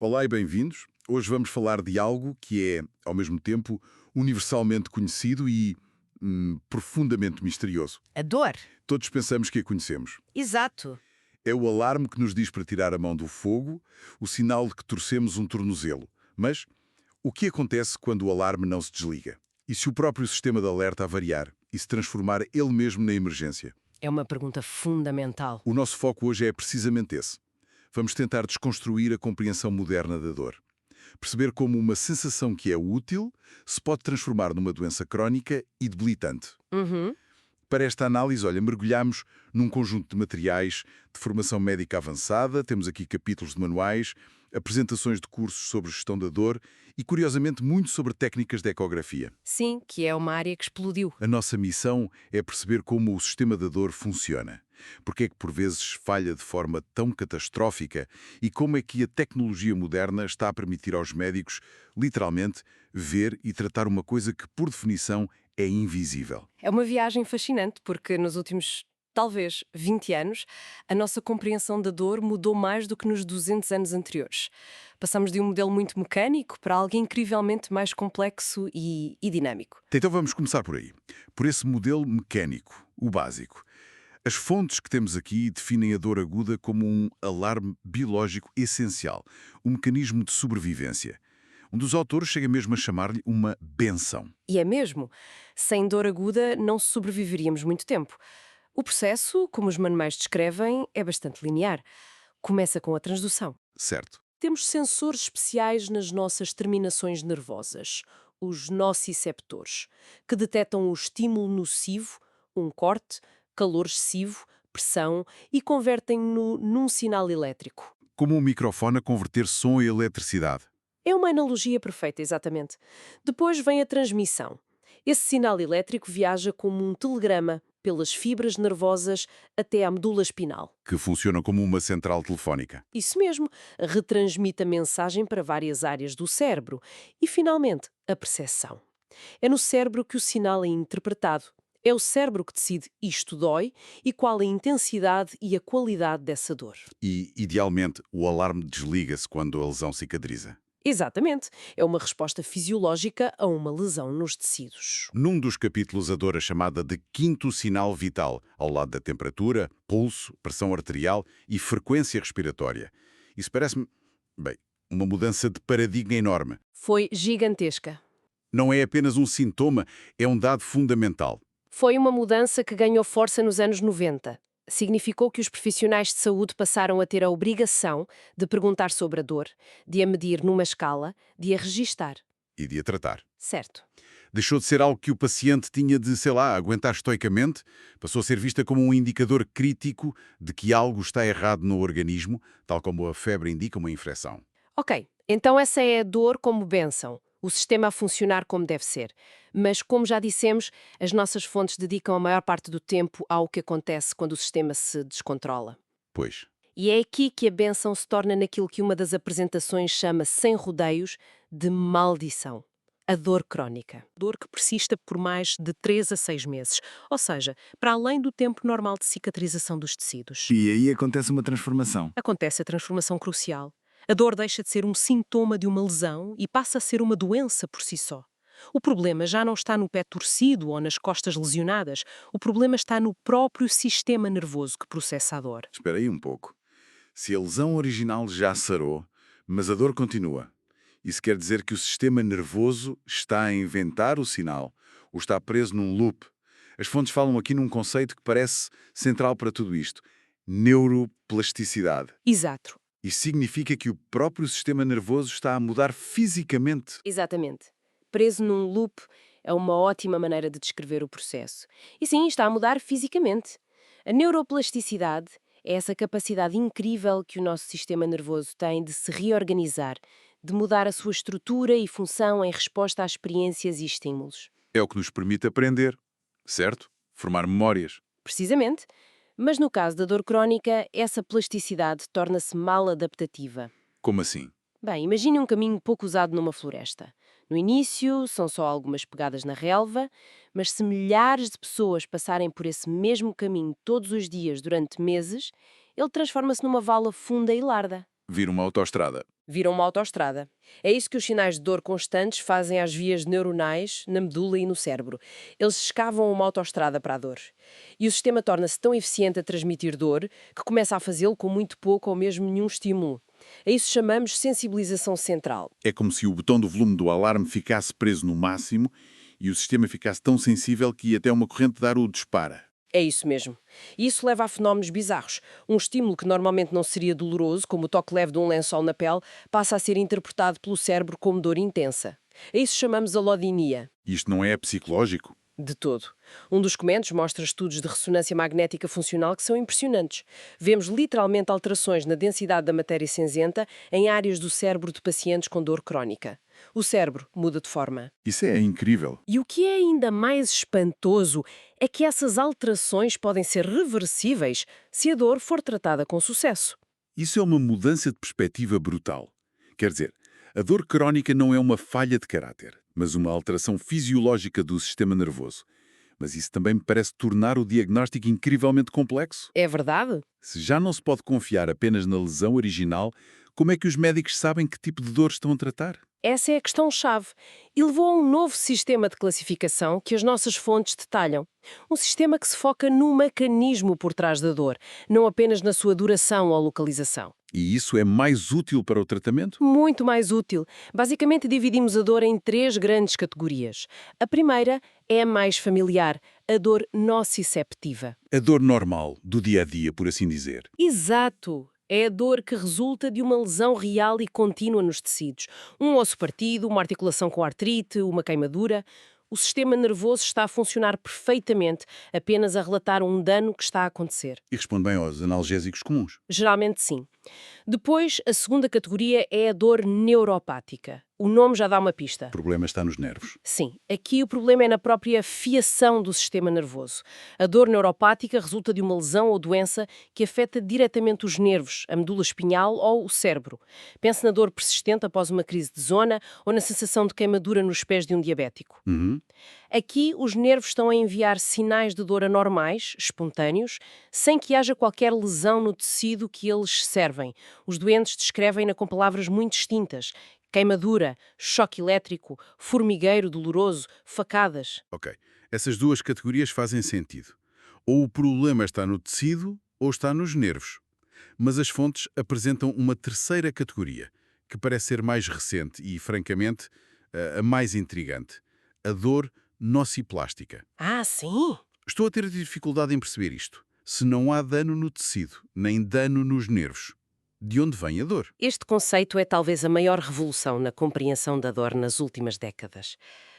Olá e bem-vindos. Hoje vamos falar de algo que é, ao mesmo tempo, universalmente conhecido e profundamente misterioso. A dor. Todos pensamos que a conhecemos. Exato. É o alarme que nos diz para tirar a mão do fogo, o sinal de que torcemos um tornozelo. Mas o que acontece quando o alarme não se desliga? E se o próprio sistema de alerta avariar e se transformar ele mesmo na emergência? É uma pergunta fundamental. O nosso foco hoje é precisamente esse. Vamos tentar desconstruir a compreensão moderna da dor. Perceber como uma sensação que é útil se pode transformar numa doença crónica e debilitante. Uhum. Para esta análise, mergulhamos num conjunto de materiais de formação médica avançada, temos aqui capítulos de manuais, apresentações de cursos sobre gestão da dor e, curiosamente, muito sobre técnicas de ecografia. Sim, que é uma área que explodiu. A nossa missão é perceber como o sistema da dor funciona, porque é que por vezes falha de forma tão catastrófica e como é que a tecnologia moderna está a permitir aos médicos, literalmente, ver e tratar uma coisa que, por definição, é invisível. É uma viagem fascinante porque nos últimos, talvez, 20 anos, a nossa compreensão da dor mudou mais do que nos 200 anos anteriores. Passamos de um modelo muito mecânico para algo incrivelmente mais complexo e dinâmico. Então vamos começar por aí, por esse modelo mecânico, o básico. As fontes que temos aqui definem a dor aguda como um alarme biológico essencial, um mecanismo de sobrevivência. Um dos autores chega mesmo a chamar-lhe uma benção. E é mesmo. Sem dor aguda não sobreviveríamos muito tempo. O processo, como os manuais descrevem, é bastante linear. Começa com a transdução. Certo. Temos sensores especiais nas nossas terminações nervosas, os nociceptores, que detectam o estímulo nocivo, um corte, calor excessivo, pressão e convertem-no num sinal elétrico. Como um microfone a converter som em eletricidade. É uma analogia perfeita, exatamente. Depois vem a transmissão. Esse sinal elétrico viaja como um telegrama pelas fibras nervosas até à medula espinal. Que funcionam como uma central telefónica. Isso mesmo, retransmite a mensagem para várias áreas do cérebro. E, finalmente, a percepção. É no cérebro que o sinal é interpretado. É o cérebro que decide isto dói e qual a intensidade e a qualidade dessa dor. E, idealmente, o alarme desliga-se quando a lesão cicatriza. Exatamente. É uma resposta fisiológica a uma lesão nos tecidos. Num dos capítulos, a dor é chamada de quinto sinal vital, ao lado da temperatura, pulso, pressão arterial e frequência respiratória. Isso parece-me, bem, uma mudança de paradigma enorme. Foi gigantesca. Não é apenas um sintoma, é um dado fundamental. Foi uma mudança que ganhou força nos anos 90. Significou que os profissionais de saúde passaram a ter a obrigação de perguntar sobre a dor, de a medir numa escala, de a registar. E de a tratar. Certo. Deixou de ser algo que o paciente tinha de, sei lá, aguentar estoicamente, passou a ser vista como um indicador crítico de que algo está errado no organismo, tal como a febre indica uma infecção. Ok, então essa é a dor como bênção, o sistema a funcionar como deve ser. Mas, como já dissemos, as nossas fontes dedicam a maior parte do tempo ao que acontece quando o sistema se descontrola. Pois. E é aqui que a bênção se torna naquilo que uma das apresentações chama, sem rodeios, de maldição. A dor crónica. Dor que persista por mais de 3 a 6 meses, ou seja, para além do tempo normal de cicatrização dos tecidos. E aí acontece uma transformação. Acontece a transformação crucial. A dor deixa de ser um sintoma de uma lesão e passa a ser uma doença por si só. O problema já não está no pé torcido ou nas costas lesionadas. O problema está no próprio sistema nervoso que processa a dor. Espera aí um pouco. Se a lesão original já sarou, mas a dor continua, isso quer dizer que o sistema nervoso está a inventar o sinal ou está preso num loop. As fontes falam aqui num conceito que parece central para tudo isto: neuroplasticidade. Exato. Isso significa que o próprio sistema nervoso está a mudar fisicamente. Exatamente. Preso num loop é uma ótima maneira de descrever o processo. E sim, está a mudar fisicamente. A neuroplasticidade é essa capacidade incrível que o nosso sistema nervoso tem de se reorganizar, de mudar a sua estrutura e função em resposta a experiências e estímulos. É o que nos permite aprender, certo? Formar memórias. Precisamente. Mas no caso da dor crónica, essa plasticidade torna-se mal adaptativa. Como assim? Bem, imagine um caminho pouco usado numa floresta. No início, são só algumas pegadas na relva, mas se milhares de pessoas passarem por esse mesmo caminho todos os dias durante meses, ele transforma-se numa vala funda e larga. Vir uma autoestrada. Viram uma autoestrada. É isso que os sinais de dor constantes fazem às vias neuronais, na medula e no cérebro. Eles escavam uma autoestrada para a dor. E o sistema torna-se tão eficiente a transmitir dor que começa a fazê-lo com muito pouco ou mesmo nenhum estímulo. A isso chamamos sensibilização central. É como se o botão do volume do alarme ficasse preso no máximo e o sistema ficasse tão sensível que ia até uma corrente dar o dispara. É isso mesmo. E isso leva a fenómenos bizarros. Um estímulo que normalmente não seria doloroso, como o toque leve de um lençol na pele, passa a ser interpretado pelo cérebro como dor intensa. A isso chamamos alodinia. Isto não é psicológico? De todo. Um dos comentários mostra estudos de ressonância magnética funcional que são impressionantes. Vemos literalmente alterações na densidade da matéria cinzenta em áreas do cérebro de pacientes com dor crónica. O cérebro muda de forma. Isso é incrível. E o que é ainda mais espantoso é que essas alterações podem ser reversíveis se a dor for tratada com sucesso. Isso é uma mudança de perspectiva brutal. Quer dizer, a dor crónica não é uma falha de caráter, mas uma alteração fisiológica do sistema nervoso. Mas isso também me parece tornar o diagnóstico incrivelmente complexo. É verdade? Se já não se pode confiar apenas na lesão original, como é que os médicos sabem que tipo de dor estão a tratar? Essa é a questão-chave. E levou a um novo sistema de classificação que as nossas fontes detalham. Um sistema que se foca no mecanismo por trás da dor, não apenas na sua duração ou localização. E isso é mais útil para o tratamento? Muito mais útil. Basicamente, dividimos a dor em 3 grandes categorias. A primeira é a mais familiar, a dor nociceptiva. A dor normal, do dia a dia, por assim dizer. Exato! É a dor que resulta de uma lesão real e contínua nos tecidos. Um osso partido, uma articulação com artrite, uma queimadura. O sistema nervoso está a funcionar perfeitamente, apenas a relatar um dano que está a acontecer. E responde bem aos analgésicos comuns. Geralmente sim. Depois, a segunda categoria é a dor neuropática. O nome já dá uma pista. O problema está nos nervos. Sim, aqui o problema é na própria fiação do sistema nervoso. A dor neuropática resulta de uma lesão ou doença que afeta diretamente os nervos, a medula espinhal ou o cérebro. Pense na dor persistente após uma crise de zona ou na sensação de queimadura nos pés de um diabético. Aqui, os nervos estão a enviar sinais de dor anormais, espontâneos, sem que haja qualquer lesão no tecido que eles servem. Os doentes descrevem-na com palavras muito distintas. Queimadura, choque elétrico, formigueiro doloroso, facadas. Ok. Essas duas categorias fazem sentido. Ou o problema está no tecido ou está nos nervos. Mas as fontes apresentam uma terceira categoria, que parece ser mais recente e, francamente, a mais intrigante. A dor nociplástica. Ah, sim? Estou a ter dificuldade em perceber isto. Se não há dano no tecido, nem dano nos nervos, de onde vem a dor? Este conceito é talvez a maior revolução na compreensão da dor nas últimas décadas.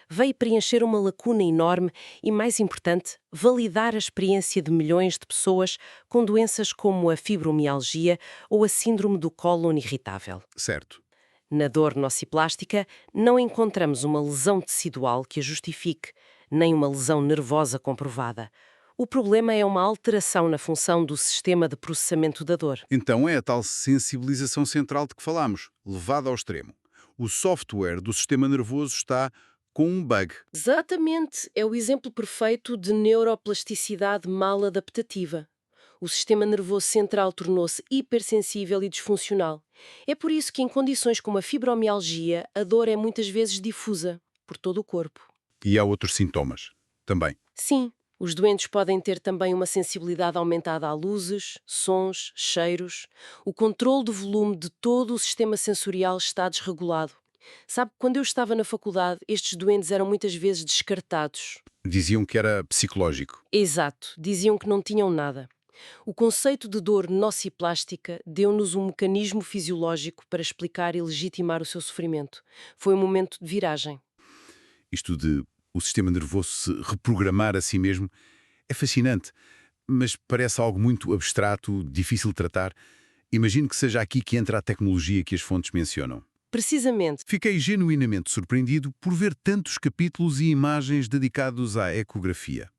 Veio preencher uma lacuna enorme e, mais importante, validar a experiência de milhões de pessoas com doenças como a fibromialgia ou a síndrome do cólon irritável. Certo. Na dor nociplástica, não encontramos uma lesão tecidual que a justifique, nem uma lesão nervosa comprovada. O problema é uma alteração na função do sistema de processamento da dor. Então é a tal sensibilização central de que falámos, levada ao extremo. O software do sistema nervoso está com um bug. Exatamente, é o exemplo perfeito de neuroplasticidade mal adaptativa. O sistema nervoso central tornou-se hipersensível e disfuncional. É por isso que em condições como a fibromialgia, a dor é muitas vezes difusa por todo o corpo. E há outros sintomas também. Sim, os doentes podem ter também uma sensibilidade aumentada a luzes, sons, cheiros. O controle do volume de todo o sistema sensorial está desregulado. Sabe, quando eu estava na faculdade, estes doentes eram muitas vezes descartados. Diziam que era psicológico. Exato, diziam que não tinham nada. O conceito de dor nociplástica deu-nos um mecanismo fisiológico para explicar e legitimar o seu sofrimento. Foi um momento de viragem. Isto de o sistema nervoso se reprogramar a si mesmo é fascinante, mas parece algo muito abstrato, difícil de tratar. Imagino que seja aqui que entra a tecnologia que as fontes mencionam. Precisamente. Fiquei genuinamente surpreendido por ver tantos capítulos e imagens dedicados à ecografia.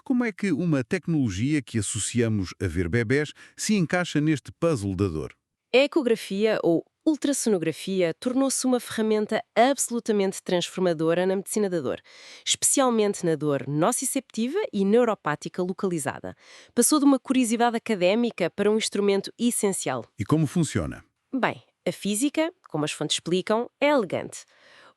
Como é que uma tecnologia que associamos a ver bebés se encaixa neste puzzle da dor? A ecografia, ou ultrassonografia, tornou-se uma ferramenta absolutamente transformadora na medicina da dor, especialmente na dor nociceptiva e neuropática localizada. Passou de uma curiosidade académica para um instrumento essencial. E como funciona? Bem, A física, como as fontes explicam, é elegante.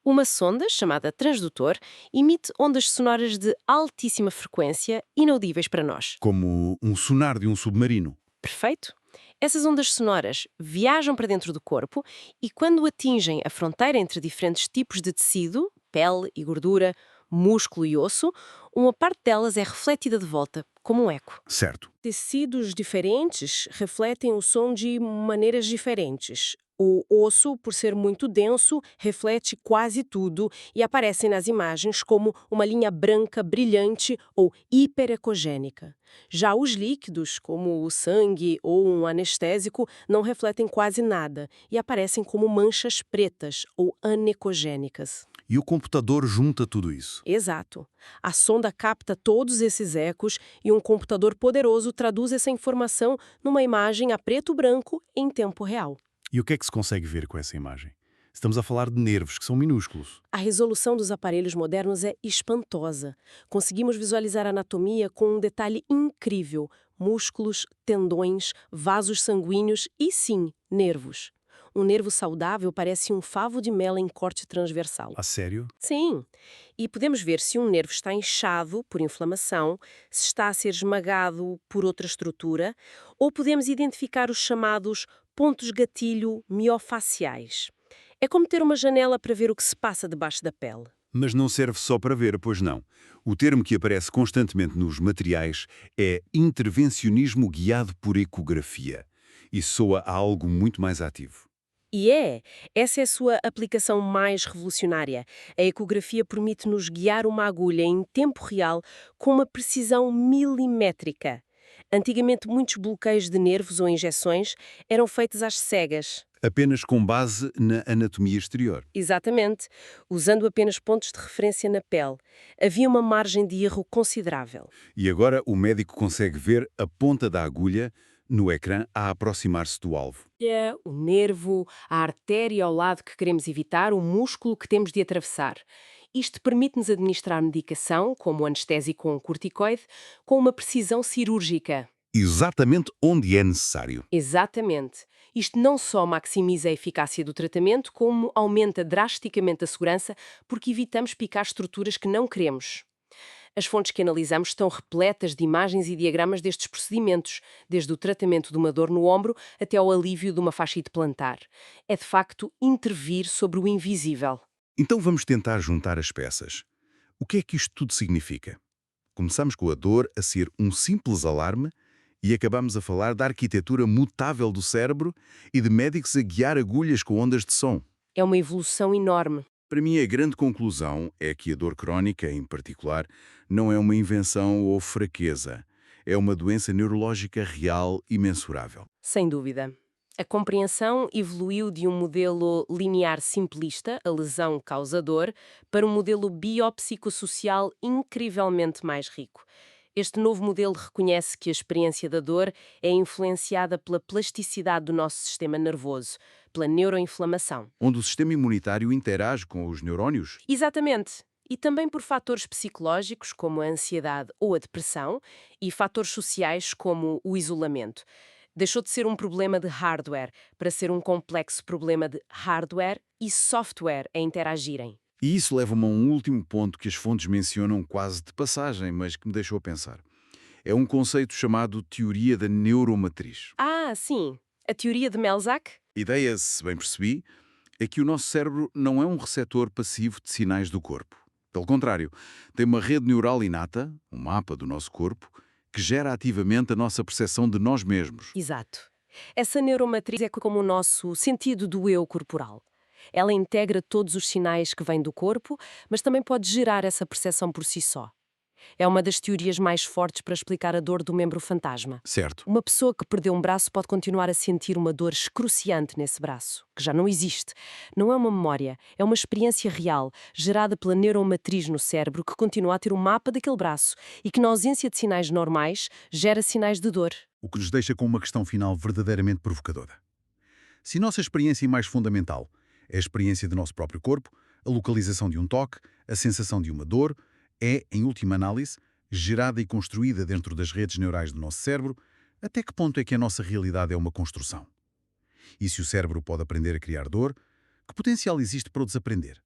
Uma sonda, chamada transdutor, emite ondas sonoras de altíssima frequência, inaudíveis para nós. Como um sonar de um submarino. Perfeito? Essas ondas sonoras viajam para dentro do corpo e, quando atingem a fronteira entre diferentes tipos de tecido, pele e gordura, músculo e osso, uma parte delas é refletida de volta, como um eco. Certo. Tecidos diferentes refletem o som de maneiras diferentes. O osso, por ser muito denso, reflete quase tudo e aparece nas imagens como uma linha branca brilhante ou hiperecogênica. Já os líquidos, como o sangue ou um anestésico, não refletem quase nada e aparecem como manchas pretas ou anecogênicas. E o computador junta tudo isso. Exato. A sonda capta todos esses ecos e um computador poderoso traduz essa informação numa imagem a preto e branco em tempo real. E o que é que se consegue ver com essa imagem? Estamos a falar de nervos, que são minúsculos. A resolução dos aparelhos modernos é espantosa. Conseguimos visualizar a anatomia com um detalhe incrível: músculos, tendões, vasos sanguíneos e, sim, nervos. Um nervo saudável parece um favo de mel em corte transversal. A sério? Sim, e podemos ver se um nervo está inchado por inflamação, se está a ser esmagado por outra estrutura, ou podemos identificar os chamados pontos gatilho miofaciais. É como ter uma janela para ver o que se passa debaixo da pele. Mas não serve só para ver, pois não. O termo que aparece constantemente nos materiais é intervencionismo guiado por ecografia. E soa a algo muito mais ativo. E essa é a sua aplicação mais revolucionária. A ecografia permite-nos guiar uma agulha em tempo real com uma precisão milimétrica. Antigamente, muitos bloqueios de nervos ou injeções eram feitos às cegas. Apenas com base na anatomia exterior. Exatamente, usando apenas pontos de referência na pele. Havia uma margem de erro considerável. E agora o médico consegue ver a ponta da agulha no ecrã a aproximar-se do alvo. O nervo, a artéria ao lado que queremos evitar, o músculo que temos de atravessar. Isto permite-nos administrar medicação, como o anestésico ou um corticoide, com uma precisão cirúrgica. Exatamente onde é necessário. Exatamente. Isto não só maximiza a eficácia do tratamento, como aumenta drasticamente a segurança, porque evitamos picar estruturas que não queremos. As fontes que analisamos estão repletas de imagens e diagramas destes procedimentos, desde o tratamento de uma dor no ombro até ao alívio de uma fascite plantar. É, de facto, intervir sobre o invisível. Então vamos tentar juntar as peças. O que é que isto tudo significa? Começamos com a dor a ser um simples alarme e acabamos a falar da arquitetura mutável do cérebro e de médicos a guiar agulhas com ondas de som. É uma evolução enorme. Para mim, a grande conclusão é que a dor crónica, em particular, não é uma invenção ou fraqueza. É uma doença neurológica real e mensurável. Sem dúvida. A compreensão evoluiu de um modelo linear simplista, a lesão causa dor, para um modelo biopsicossocial incrivelmente mais rico. Este novo modelo reconhece que a experiência da dor é influenciada pela plasticidade do nosso sistema nervoso, pela neuroinflamação. Onde o sistema imunitário interage com os neurónios. Exatamente. E também por fatores psicológicos, como a ansiedade ou a depressão, e fatores sociais, como o isolamento. Deixou de ser um problema de hardware para ser um complexo problema de hardware e software a interagirem. E isso leva-me a um último ponto que as fontes mencionam quase de passagem, mas que me deixou a pensar. É um conceito chamado teoria da neuromatriz. Ah, sim. A teoria de Melzack? A ideia, se bem percebi, é que o nosso cérebro não é um receptor passivo de sinais do corpo. Pelo contrário, tem uma rede neural inata, um mapa do nosso corpo, que gera ativamente a nossa percepção de nós mesmos. Exato. Essa neuromatriz é como o nosso sentido do eu corporal. Ela integra todos os sinais que vêm do corpo, mas também pode gerar essa percepção por si só. É uma das teorias mais fortes para explicar a dor do membro fantasma. Certo. Uma pessoa que perdeu um braço pode continuar a sentir uma dor excruciante nesse braço, que já não existe. Não é uma memória, é uma experiência real, gerada pela neuromatriz no cérebro, que continua a ter um mapa daquele braço e que, na ausência de sinais normais, gera sinais de dor. O que nos deixa com uma questão final verdadeiramente provocadora. Se a nossa experiência mais fundamental é a experiência do nosso próprio corpo, a localização de um toque, a sensação de uma dor, é, em última análise, gerada e construída dentro das redes neurais do nosso cérebro, até que ponto é que a nossa realidade é uma construção? E se o cérebro pode aprender a criar dor, que potencial existe para o desaprender?